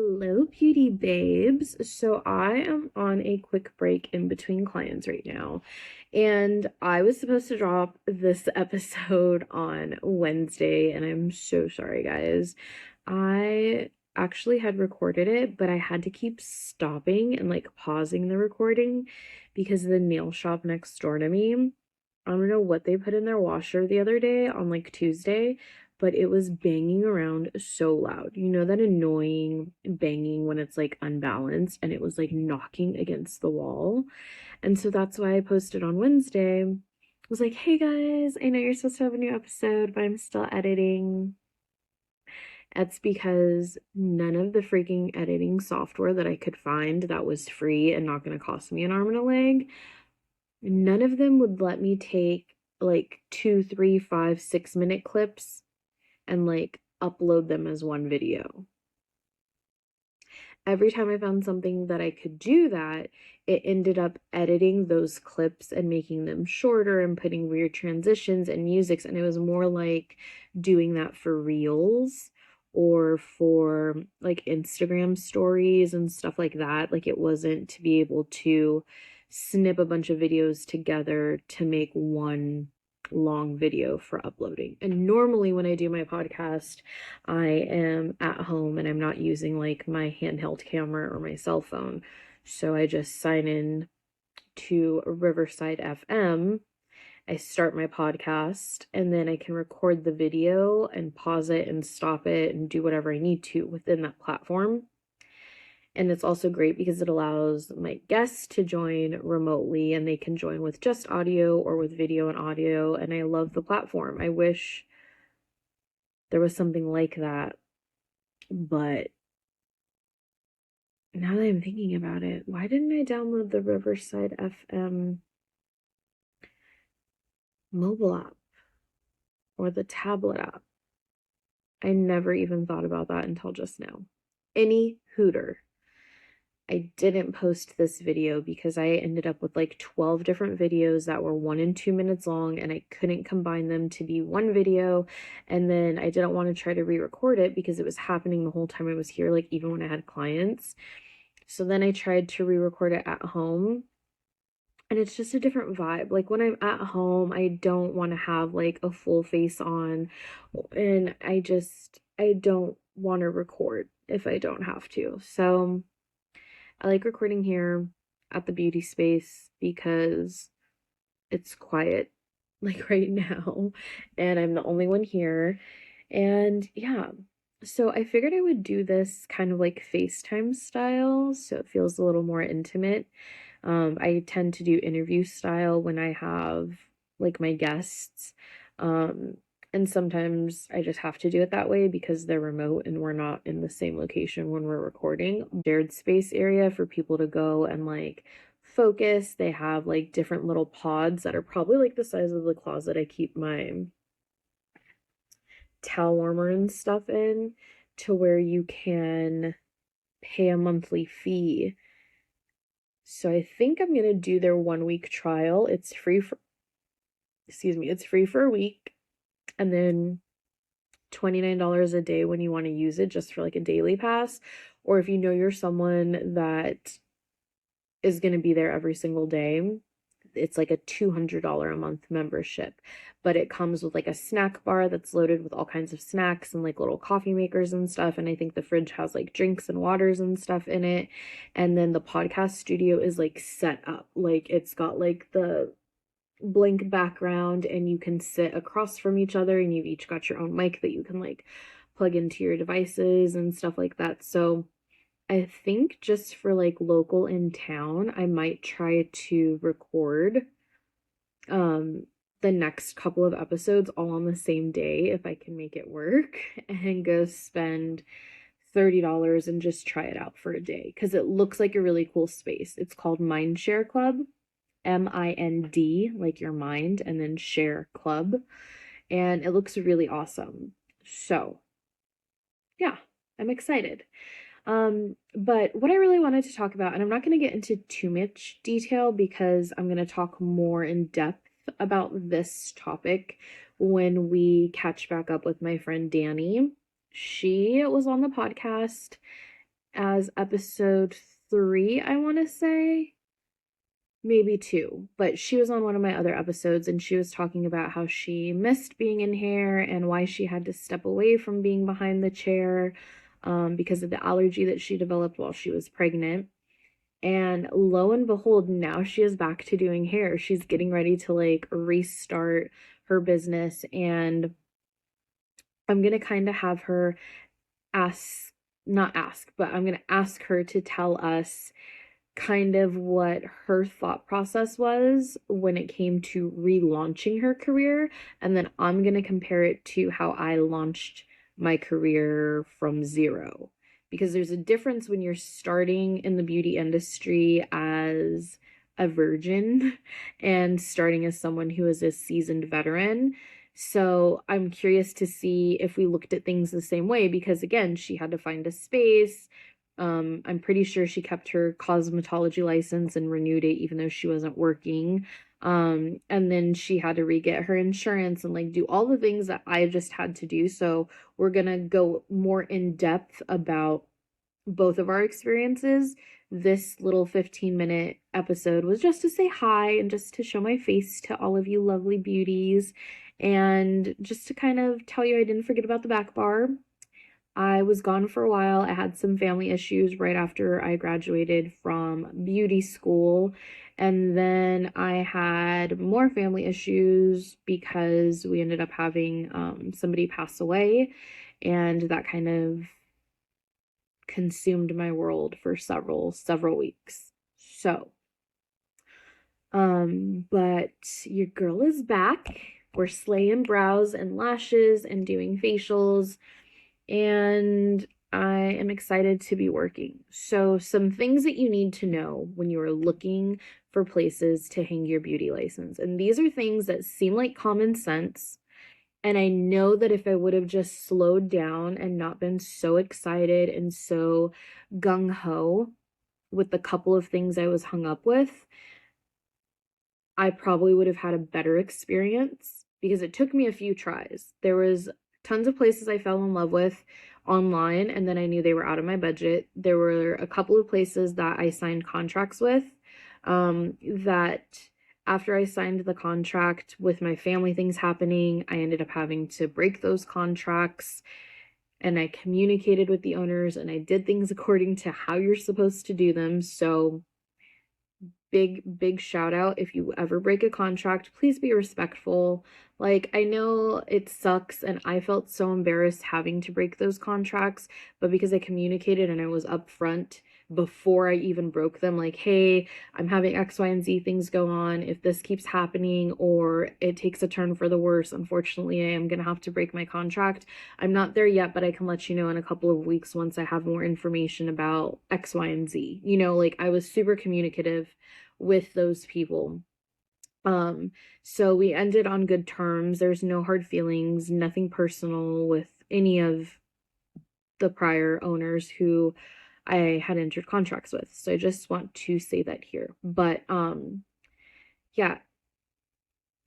Hello, beauty babes. So I am on a quick break in between clients right now, and I was supposed to drop this episode on Wednesday, and I'm so sorry, guys. I actually had recorded it, but I had to keep stopping and like pausing the recording because the nail shop next door to me, I don't know what they put in their washer the other day on like Tuesday, but it was banging around so loud. You know that annoying banging when it's like unbalanced, and it was like knocking against the wall. And so that's why I posted on Wednesday. I was like, hey guys, I know you're supposed to have a new episode, but I'm still editing. That's because none of the freaking editing software that I could find that was free and not going to cost me an arm and a leg, none of them would let me take like 2, 3, 5, 6 minute clips and like upload them as one video. Every time I found something that I could do that, it ended up editing those clips and making them shorter and putting weird transitions and musics. And it was more like doing that for reels or for like Instagram stories and stuff like that. Like it wasn't to be able to snip a bunch of videos together to make one long video for uploading. And normally when I do my podcast, I am at home and I'm not using like my handheld camera or my cell phone. So I just sign in to Riverside FM. I start my podcast and then I can record the video and pause it and stop it and do whatever I need to within that platform. And it's also great because it allows my guests to join remotely and they can join with just audio or with video and audio. And I love the platform. I wish there was something like that. But now that I'm thinking about it, why didn't I download the Riverside FM mobile app or the tablet app? I never even thought about that until just now. Any hooter. I didn't post this video because I ended up with like 12 different videos that were 1 and 2 minutes long, and I couldn't combine them to be one video. And then I didn't want to try to re-record it because it was happening the whole time I was here, like even when I had clients. So then I tried to re-record it at home, and it's just a different vibe. Like when I'm at home, I don't want to have like a full face on, and I don't want to record if I don't have to. So I like recording here at the beauty space because it's quiet, like right now, and I'm the only one here. And yeah, so I figured I would do this kind of like FaceTime style, so it feels a little more intimate. I tend to do interview style when I have like my guests. Um, and sometimes I just have to do it that way because they're remote and we're not in the same location when we're recording. Shared space area for people to go and like focus. They have like different little pods that are probably like the size of the closet I keep my towel warmer and stuff in, to where you can pay a monthly fee. So I think I'm gonna do their 1 week trial. It's free for, excuse me, it's free for a week, and then $29 a day when you want to use it just for like a daily pass. Or if you know you're someone that is going to be there every single day, it's like a $200 a month membership, but it comes with like a snack bar that's loaded with all kinds of snacks and like little coffee makers and stuff. And I think the fridge has like drinks and waters and stuff in it. And then the podcast studio is like set up, like it's got like the blank background and you can sit across from each other and you've each got your own mic that you can like plug into your devices and stuff like that. So I think just for like local in town, I might try to record um the next couple of episodes all on the same day if I can make it work, and go spend $30 and just try it out for a day because it looks like a really cool space. It's called Mindshare Club, MIND, like your mind, and then share club. And it looks really awesome. So, yeah, I'm excited. But what I really wanted to talk about, and I'm not going to get into too much detail because I'm going to talk more in depth about this topic when we catch back up with my friend Danny. She was on the podcast as episode 3, I want to say. Maybe 2, but she was on one of my other episodes and she was talking about how she missed being in hair and why she had to step away from being behind the chair because of the allergy that she developed while she was pregnant. And lo and behold, now she is back to doing hair. She's getting ready to like restart her business, and I'm gonna kind of have her ask, not ask, but I'm gonna ask her to tell us kind of what her thought process was when it came to relaunching her career. And then I'm going to compare it to how I launched my career from zero. Because there's a difference when you're starting in the beauty industry as a virgin and starting as someone who is a seasoned veteran. So I'm curious to see if we looked at things the same way, because again, she had to find a space. I'm pretty sure she kept her cosmetology license and renewed it even though she wasn't working. And then she had to re-get her insurance and like do all the things that I just had to do. So we're gonna go more in depth about both of our experiences. This little 15-minute episode was just to say hi and just to show my face to all of you lovely beauties, and just to kind of tell you I didn't forget about the back bar. I was gone for a while. I had some family issues right after I graduated from beauty school. And then I had more family issues because we ended up having somebody pass away. And that kind of consumed my world for several weeks. So, but your girl is back. We're slaying brows and lashes and doing facials, and I am excited to be working. So, some things that you need to know when you are looking for places to hang your beauty license. And these are things that seem like common sense. And I know that if I would have just slowed down and not been so excited and so gung ho with the couple of things I was hung up with, I probably would have had a better experience, because it took me a few tries. There was tons of places I fell in love with online, and then I knew they were out of my budget. There were a couple of places that I signed contracts with, that after I signed the contract, with my family things happening, I ended up having to break those contracts. And I communicated with the owners and I did things according to how you're supposed to do them. So big shout out. If you ever break a contract, please be respectful. Like, I know it sucks and I felt so embarrassed having to break those contracts, but because I communicated and I was upfront before I even broke them, like, hey, I'm having X, Y, and Z things go on. If this keeps happening or it takes a turn for the worse, unfortunately, I am going to have to break my contract. I'm not there yet, but I can let you know in a couple of weeks once I have more information about X, Y, and Z. You know, like, I was super communicative with those people. So we ended on good terms. There's no hard feelings, nothing personal with any of the prior owners who I had entered contracts with. So I just want to say that here. But yeah,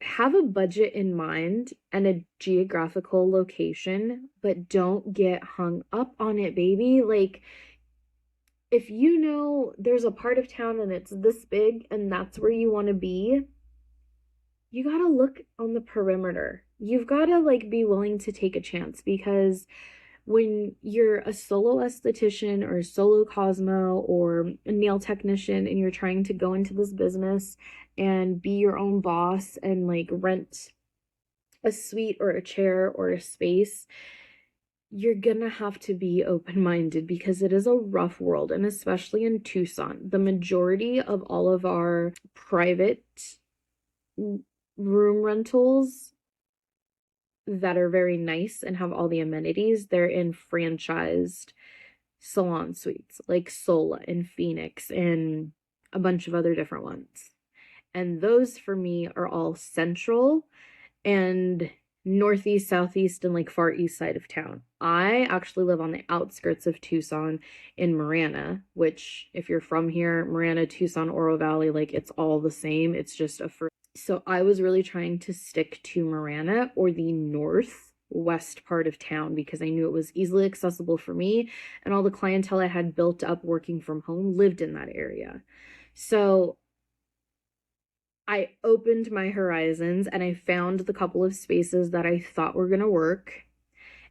have a budget in mind and a geographical location, but don't get hung up on it, baby. Like, if you know there's a part of town and it's this big and that's where you want to be, you gotta look on the perimeter. You've gotta like be willing to take a chance, because when you're a solo esthetician or a solo cosmo or a nail technician and you're trying to go into this business and be your own boss and like rent a suite or a chair or a space, you're gonna have to be open-minded, because it is a rough world. And especially in Tucson, the majority of all of our private room rentals that are very nice and have all the amenities, they're in franchised salon suites like Sola and Phoenix and a bunch of other different ones. And those for me are all central and northeast, southeast, and like far east side of town. I actually live on the outskirts of Tucson in Marana, which if you're from here, Marana, Tucson, Oro Valley, like it's all the same. It's just a so I was really trying to stick to Marana or the north west part of town because I knew it was easily accessible for me, and all the clientele I had built up working from home lived in that area. So I opened my horizons and I found the couple of spaces that I thought were going to work.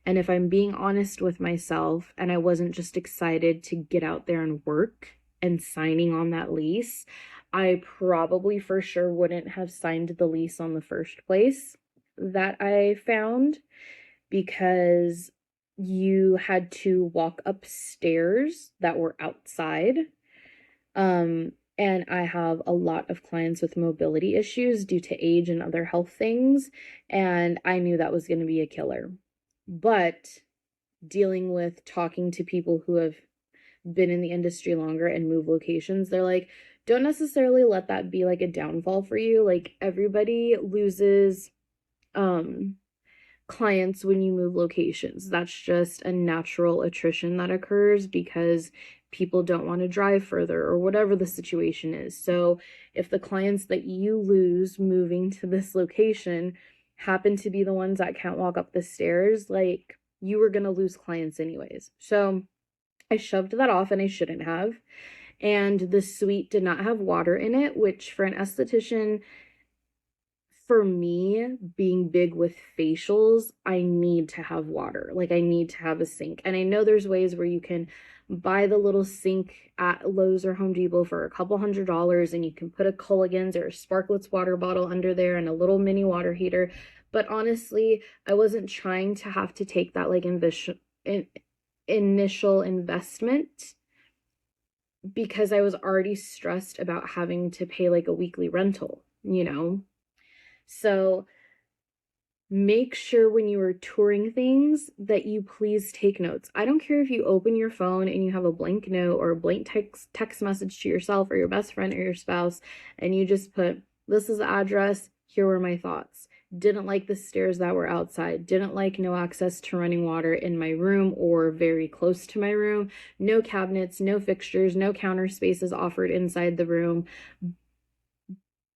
And if I'm being honest with myself, and I wasn't just excited to get out there and work and signing on that lease, I probably for sure wouldn't have signed the lease on the first place that I found, because you had to walk up stairs that were outside. And I have a lot of clients with mobility issues due to age and other health things, and I knew that was going to be a killer. But dealing with talking to people who have been in the industry longer and move locations, they're like, don't necessarily let that be like a downfall for you. Like, everybody loses clients when you move locations. That's just a natural attrition that occurs because people don't want to drive further or whatever the situation is. So if the clients that you lose moving to this location happen to be the ones that can't walk up the stairs, like, you were going to lose clients anyways. So I shoved that off, and I shouldn't have. And the suite did not have water in it, which for an esthetician, for me, being big with facials, I need to have water. Like, I need to have a sink. And I know there's ways where you can buy the little sink at Lowe's or Home Depot for a couple $100s, and you can put a Culligan's or a Sparkletts water bottle under there and a little mini water heater. But honestly, I wasn't trying to have to take that like initial investment, because I was already stressed about having to pay like a weekly rental, you know? So make sure when you are touring things that you please take notes. I don't care if you open your phone and you have a blank note or a blank text message to yourself or your best friend or your spouse, and you just put, this is the address, here were my thoughts. Didn't like the stairs that were outside. Didn't like no access to running water in my room or very close to my room. No cabinets, no fixtures, no counter spaces offered inside the room.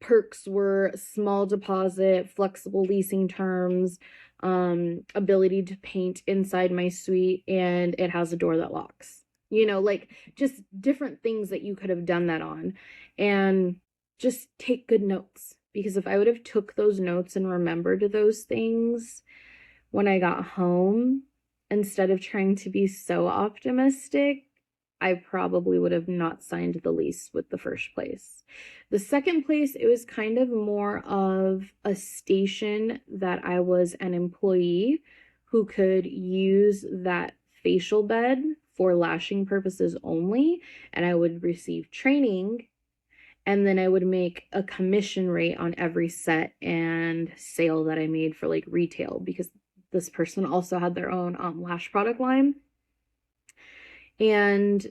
Perks were small deposit, flexible leasing terms, ability to paint inside my suite, and it has a door that locks. You know, like, just different things that you could have done that on. And just take good notes, because if I would have took those notes and remembered those things when I got home, instead of trying to be so optimistic, I probably would have not signed the lease with the first place. The second place, it was kind of more of a station that I was an employee who could use that facial bed for lashing purposes only, and I would receive training, and then I would make a commission rate on every set and sale that I made for like retail, because this person also had their own lash product line. And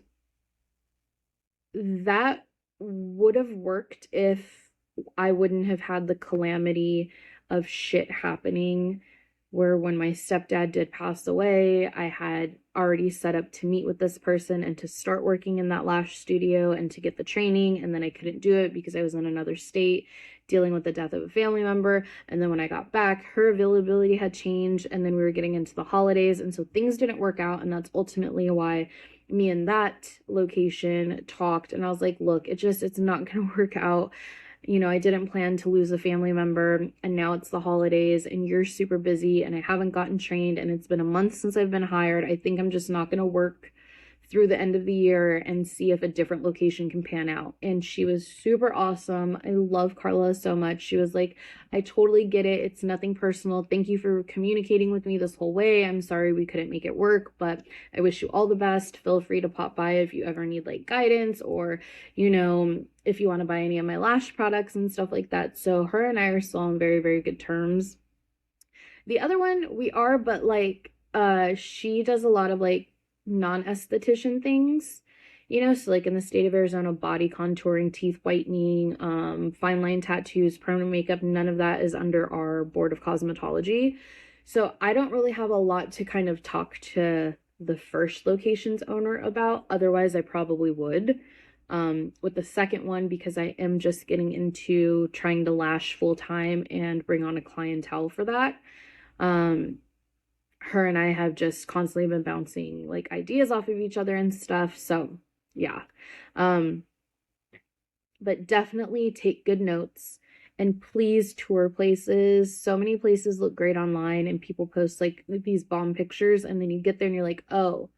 that would have worked if I wouldn't have had the calamity of shit happening, where when my stepdad did pass away, I had already set up to meet with this person and to start working in that lash studio and to get the training, and then I couldn't do it because I was in another state dealing with the death of a family member. And then when I got back, her availability had changed, and then we were getting into the holidays, and so things didn't work out. And that's ultimately why me and that location talked, and I was like, look, it's not gonna work out. You know, I didn't plan to lose a family member, and now it's the holidays and you're super busy and I haven't gotten trained, and it's been a month since I've been hired. I think I'm just not going to work through the end of the year and see if a different location can pan out. And she was super awesome. I love Carla so much. She was like, I totally get it. It's nothing personal. Thank you for communicating with me this whole way. I'm sorry we couldn't make it work, but I wish you all the best. Feel free to pop by if you ever need like guidance, or, you know, if you want to buy any of my lash products and stuff like that. So her and I are still on very, very good terms. The other one we are, but like, she does a lot of like non-esthetician things, you know, so like in the state of Arizona, body contouring, teeth whitening, fine line tattoos, permanent makeup, none of that is under our board of cosmetology. So I don't really have a lot to kind of talk to the first location's owner about. Otherwise, I probably would. With the second one, because I am just getting into trying to lash full time and bring on a clientele for that. her and I have just constantly been bouncing like ideas off of each other and stuff. So yeah. Um, but definitely take good notes and please tour places. So many places look great online and people post like these bomb pictures, and then you get there and you're like, oh,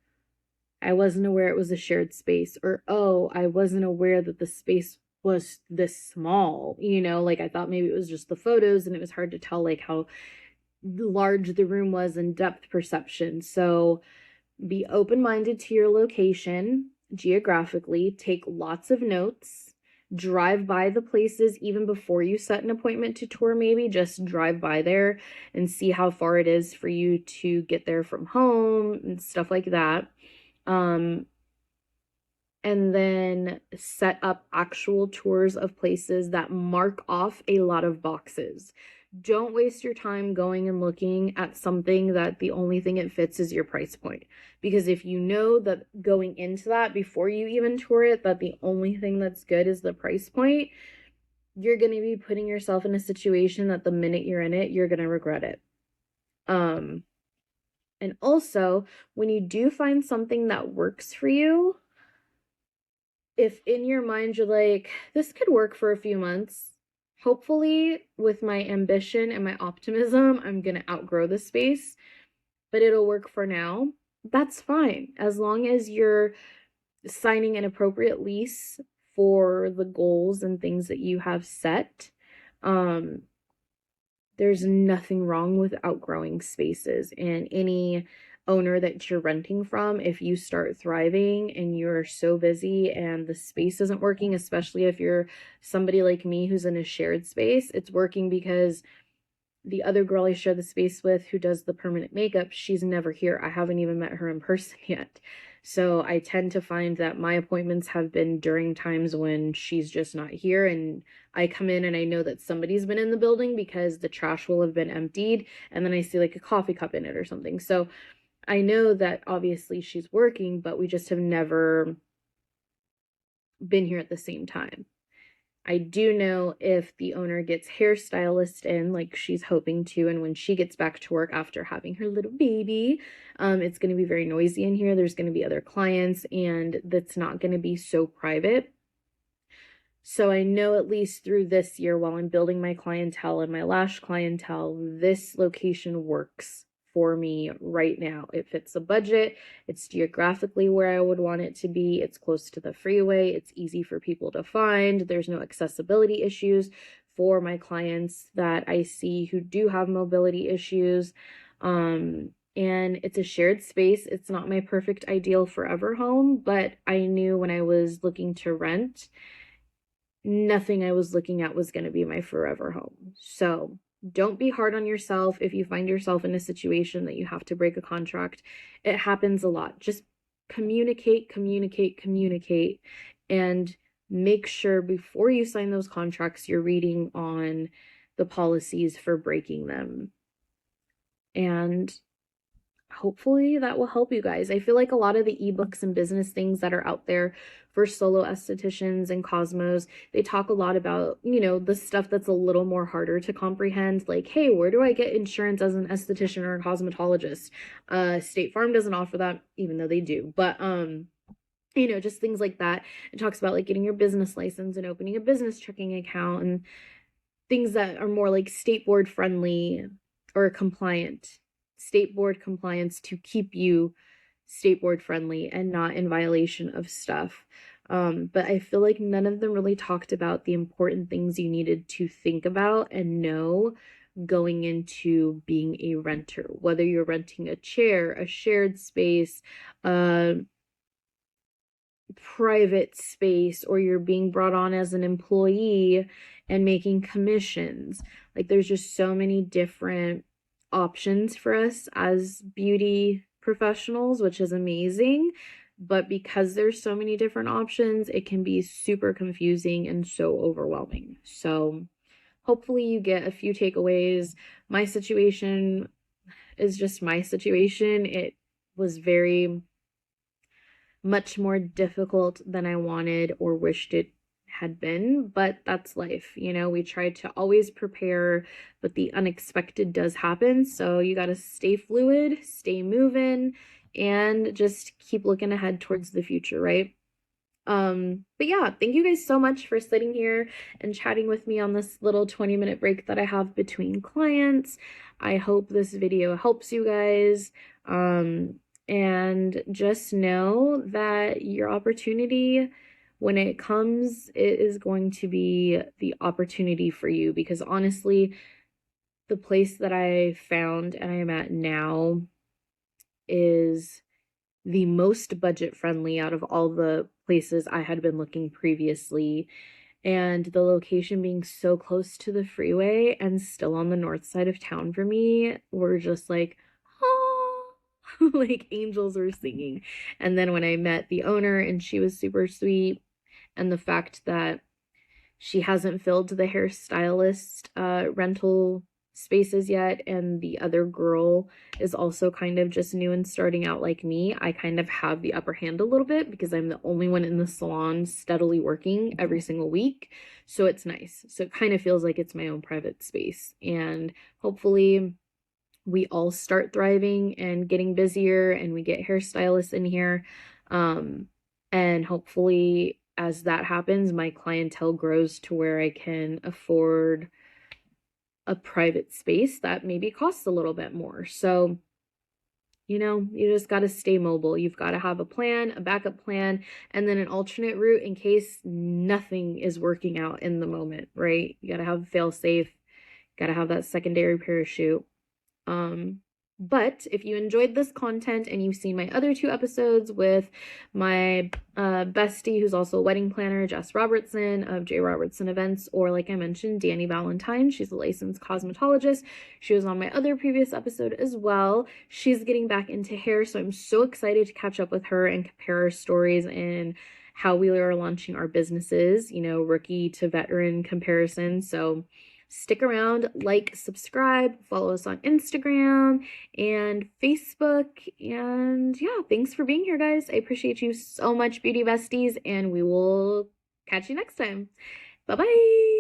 I wasn't aware it was a shared space, or oh, I wasn't aware that the space was this small. Like I thought maybe it was just the photos and it was hard to tell like how large the room was in depth perception. So be open-minded to your location geographically, take lots of notes, drive by the places even before you set an appointment to tour. Maybe just drive by there and see how far it is for you to get there from home and stuff like that. And then set up actual tours of places that mark off a lot of boxes. Don't waste your time going and looking at something that the only thing it fits is your price point. Because if you know that going into that before you even tour it, that the only thing that's good is the price point, you're going to be putting yourself in a situation that the minute you're in it, you're going to regret it. And also, when you do find something that works for you, if in your mind you're like, this could work for a few months, hopefully with my ambition and my optimism, I'm going to outgrow this space, but it'll work for now. That's fine. As long as you're signing an appropriate lease for the goals and things that you have set, there's nothing wrong with outgrowing spaces. And any owner that you're renting from, if you start thriving and you're so busy and the space isn't working, especially if you're somebody like me who's in a shared space, it's working because the other girl I share the space with who does the permanent makeup, she's never here. I haven't even met her in person yet. So I tend to find that my appointments have been during times when she's just not here, and I come in and I know that somebody's been in the building because the trash will have been emptied, and then I see like a coffee cup in it or something. So I know that obviously she's working, but we just have never been here at the same time. I do know if the owner gets hairstylist in, like she's hoping to, and when she gets back to work after having her little baby, it's going to be very noisy in here. There's going to be other clients, and that's not going to be so private. So I know at least through this year, while I'm building my clientele and my lash clientele, this location works for me right now. It fits the budget. It's geographically where I would want it to be. It's close to the freeway. It's easy for people to find. There's no accessibility issues for my clients that I see who do have mobility issues. And it's a shared space. It's not my perfect ideal forever home, but I knew when I was looking to rent, nothing I was looking at was going to be my forever home. So don't be hard on yourself if you find yourself in a situation that you have to break a contract. It happens a lot. Just communicate, and make sure before you sign those contracts, you're reading on the policies for breaking them. And hopefully that will help you guys. I feel like a lot of the ebooks and business things that are out there for solo estheticians and cosmos, they talk a lot about, the stuff that's a little more harder to comprehend, like, hey, where do I get insurance as an esthetician or a cosmetologist? State Farm doesn't offer that, even though they do, but just things like that. It talks about like getting your business license and opening a business checking account and things that are more like state board friendly or compliant. State board compliance to keep you state board friendly and not in violation of stuff. But I feel like none of them really talked about the important things you needed to think about and know going into being a renter, whether you're renting a chair, a shared space, private space, or you're being brought on as an employee and making commissions. Like there's just so many different options for us as beauty professionals, which is amazing. But because there's so many different options, it can be super confusing and so overwhelming. So hopefully you get a few takeaways. My situation is just my situation. It was very much more difficult than I wanted or wished it had been, but that's life. You know, we try to always prepare, but the unexpected does happen. So you got to stay fluid, stay moving, and just keep looking ahead towards the future, right? But yeah, thank you guys so much for sitting here and chatting with me on this little 20-minute break that I have between clients. I hope this video helps you guys. And just know that your opportunity, when it comes, it is going to be the opportunity for you, because honestly, the place that I found and I am at now is the most budget friendly out of all the places I had been looking previously. And the location being so close to the freeway and still on the north side of town for me were just like, oh, like angels were singing. And then when I met the owner, and she was super sweet, and the fact that she hasn't filled the hairstylist rental spaces yet, and the other girl is also kind of just new and starting out like me, I kind of have the upper hand a little bit because I'm the only one in the salon steadily working every single week. So it's nice. So it kind of feels like it's my own private space. And hopefully we all start thriving and getting busier, and we get hairstylists in here. And hopefully, as that happens, my clientele grows to where I can afford a private space that maybe costs a little bit more. So, you know, you just got to stay mobile. You've got to have a plan, a backup plan, and then an alternate route in case nothing is working out in the moment, right? You got to have fail safe, got to have that secondary parachute. Um, but if you enjoyed this content and you've seen my other two episodes with my bestie, who's also a wedding planner, Jess Robertson of J. Robertson Events, or like I mentioned, Danny Valentine, she's a licensed cosmetologist. She was on my other previous episode as well. She's getting back into hair, so I'm so excited to catch up with her and compare our stories and how we are launching our businesses, you know, rookie to veteran comparison. So stick around, like, subscribe, follow us on Instagram and Facebook. And yeah, thanks for being here, guys. I appreciate you so much, beauty besties, and we will catch you next time. Bye bye.